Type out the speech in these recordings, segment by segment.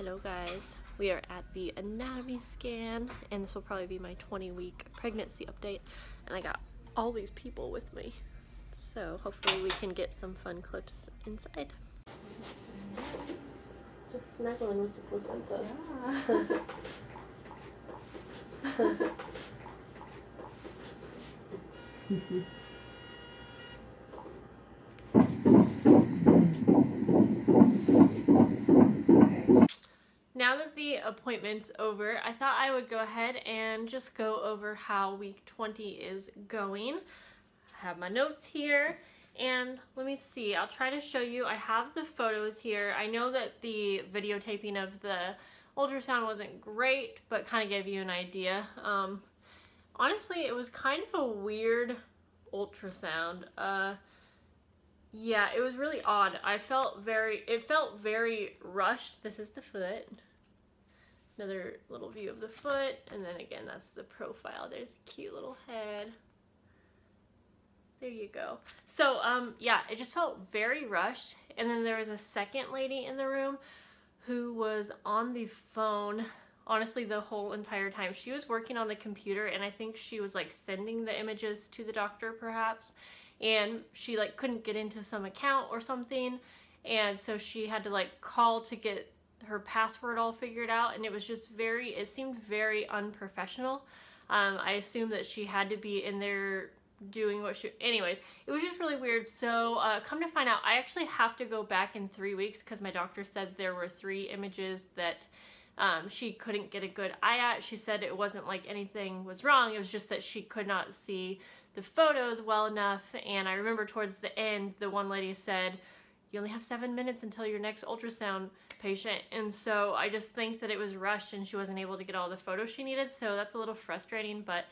Hello guys, we are at the anatomy scan and this will probably be my 20-week pregnancy update, and I got all these people with me, so hopefully we can get some fun clips inside. Just snuggling with the placenta. Yeah. Now that the appointment's over, I thought I would go ahead and just go over how week 20 is going. I have my notes here, and let me see, I'll try to show you. I have the photos here. I know that the videotaping of the ultrasound wasn't great, but kind of gave you an idea. Honestly, it was kind of a weird ultrasound. Yeah, it was really odd. It felt very rushed. This is the foot. Another little view of the foot, and then again, that's the profile. There's a cute little head. There you go. So, yeah, it just felt very rushed. And then there was a second lady in the room who was on the phone, honestly, the whole entire time. She was working on the computer, and I think she was like sending the images to the doctor perhaps. And she like couldn't get into some account or something, and so she had to like call to get her password all figured out, and it was just it seemed very unprofessional. I assumed that she had to be in there doing what anyways, it was just really weird. So come to find out, I actually have to go back in 3 weeks because my doctor said there were 3 images that she couldn't get a good eye at. She said it wasn't like anything was wrong, it was just that she could not see the photos well enough. And I remember towards the end, the one lady said, you only have 7 minutes until your next ultrasound patient. And so I just think that it was rushed and she wasn't able to get all the photos she needed. So that's a little frustrating. But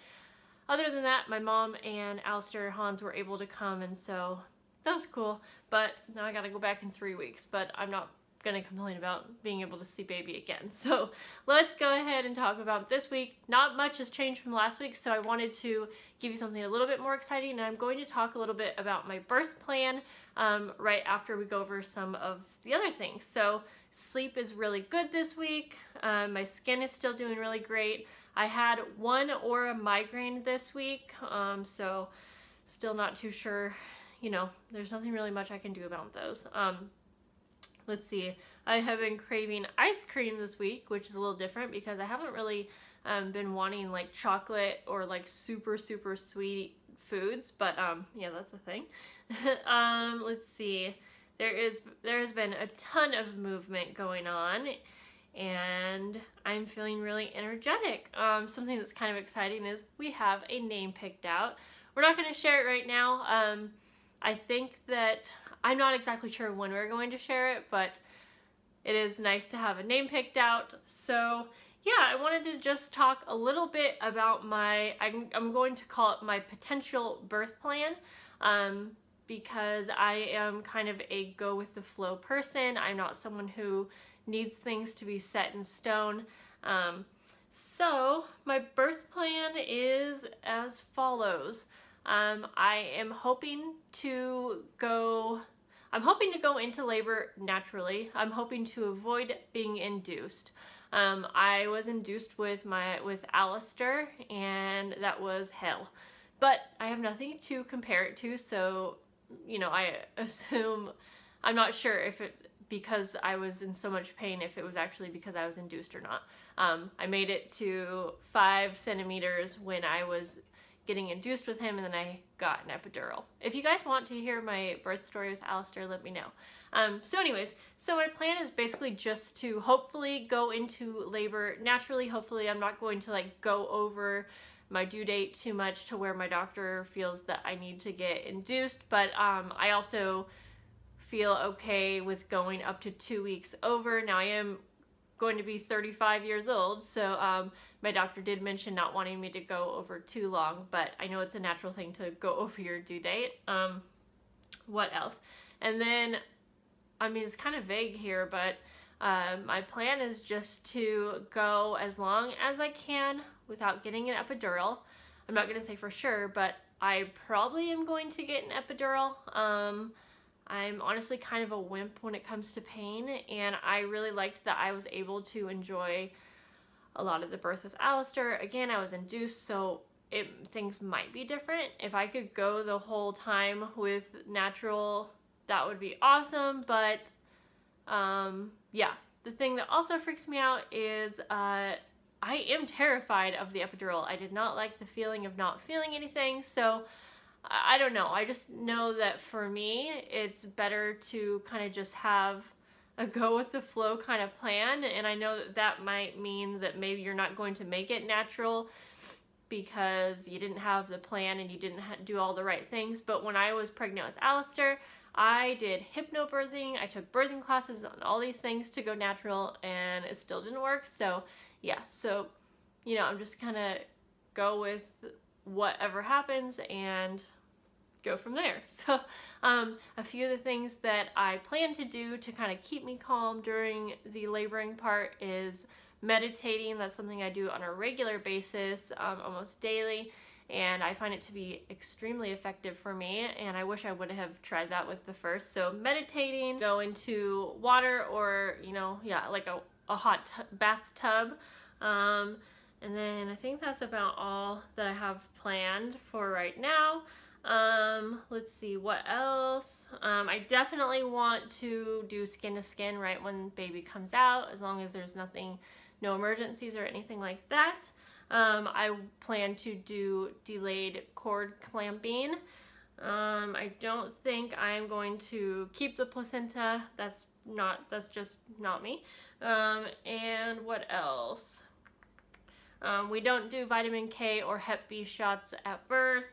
other than that, my mom and Alyster, Hans, were able to come, and so that was cool. But now I gotta go back in 3 weeks, but I'm not gonna complain about being able to see baby again. So let's go ahead and talk about this week. Not much has changed from last week, so I wanted to give you something a little bit more exciting, and I'm going to talk a little bit about my birth plan right after we go over some of the other things. So sleep is really good this week. My skin is still doing really great. I had one aura migraine this week, so still not too sure, you know, there's nothing really much I can do about those. Let's see, I have been craving ice cream this week, which is a little different because I haven't really been wanting like chocolate or like super sweet foods, but yeah, that's a thing. Let's see, there has been a ton of movement going on, and I'm feeling really energetic. Something that's kind of exciting is we have a name picked out. We're not going to share it right now. I think that I'm not exactly sure when we're going to share it, but it is nice to have a name picked out. So yeah, I wanted to just talk a little bit about I'm going to call it my potential birth plan, because I am kind of a go with the flow person. I'm not someone who needs things to be set in stone. So my birth plan is as follows. I'm hoping to go into labor naturally. I'm hoping to avoid being induced. I was induced with Alyster, and that was hell. But I have nothing to compare it to, so, you know, I assume, I'm not sure if because I was in so much pain, if it was actually because I was induced or not. I made it to 5 centimeters when I was getting induced with him, and then I got an epidural. If you guys want to hear my birth story with Alyster, let me know. So anyways, so my plan is basically just to hopefully go into labor naturally. Hopefully I'm not going to like go over my due date too much to where my doctor feels that I need to get induced, but I also feel okay with going up to 2 weeks over. Now I am going to be 35 years old, so my doctor did mention not wanting me to go over too long, but I know it's a natural thing to go over your due date. What else? And then, I mean, it's kind of vague here, but my plan is just to go as long as I can without getting an epidural. I'm not going to say for sure, but I probably am going to get an epidural. I'm honestly kind of a wimp when it comes to pain, and I really liked that I was able to enjoy a lot of the birth with Alyster. Again, I was induced, so things might be different. If I could go the whole time with natural, that would be awesome, but yeah. The thing that also freaks me out is I am terrified of the epidural. I did not like the feeling of not feeling anything, so I don't know. I just know that for me, it's better to kind of just have a go with the flow kind of plan, and I know that that might mean that maybe you're not going to make it natural because you didn't have the plan and you didn't do all the right things. But when I was pregnant with Alyster, I did hypnobirthing, I took birthing classes on all these things to go natural, and it still didn't work. So yeah, so you know, I'm just kind of go with whatever happens and go from there. So a few of the things that I plan to do to kind of keep me calm during the laboring part is meditating. That's something I do on a regular basis, almost daily. And I find it to be extremely effective for me, and I wish I would have tried that with the first. So meditating, go into water, or, you know, yeah, like a hot bathtub. And then I think that's about all that I have planned for right now. Let's see, what else? I definitely want to do skin to skin right when baby comes out, as long as there's nothing, no emergencies or anything like that. I plan to do delayed cord clamping. I don't think I'm going to keep the placenta. That's just not me. And what else? We don't do vitamin K or Hep B shots at birth.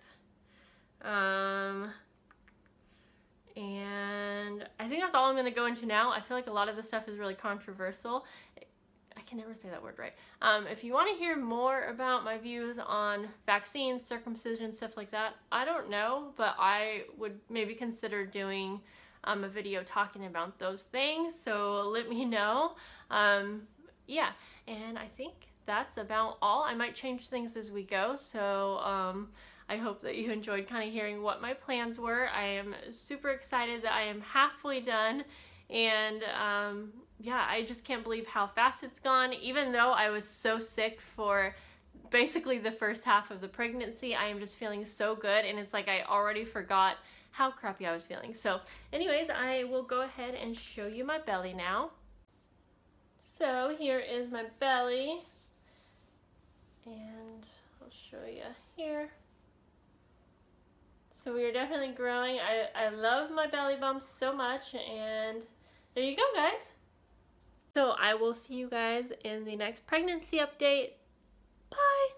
And I think that's all I'm going to go into now. I feel like a lot of this stuff is really controversial. I can never say that word right. If you want to hear more about my views on vaccines, circumcision, stuff like that, I don't know, but I would maybe consider doing a video talking about those things, so let me know. Yeah, and I think that's about all. I might change things as we go, so I hope that you enjoyed kind of hearing what my plans were. I am super excited that I am halfway done, and yeah, I just can't believe how fast it's gone. Even though I was so sick for basically the first half of the pregnancy, I am just feeling so good, and it's like I already forgot how crappy I was feeling. So anyways, I will go ahead and show you my belly now. So here is my belly, and I'll show you here. So we are definitely growing. I love my belly bumps so much, and there you go, guys. So I will see you guys in the next pregnancy update. Bye!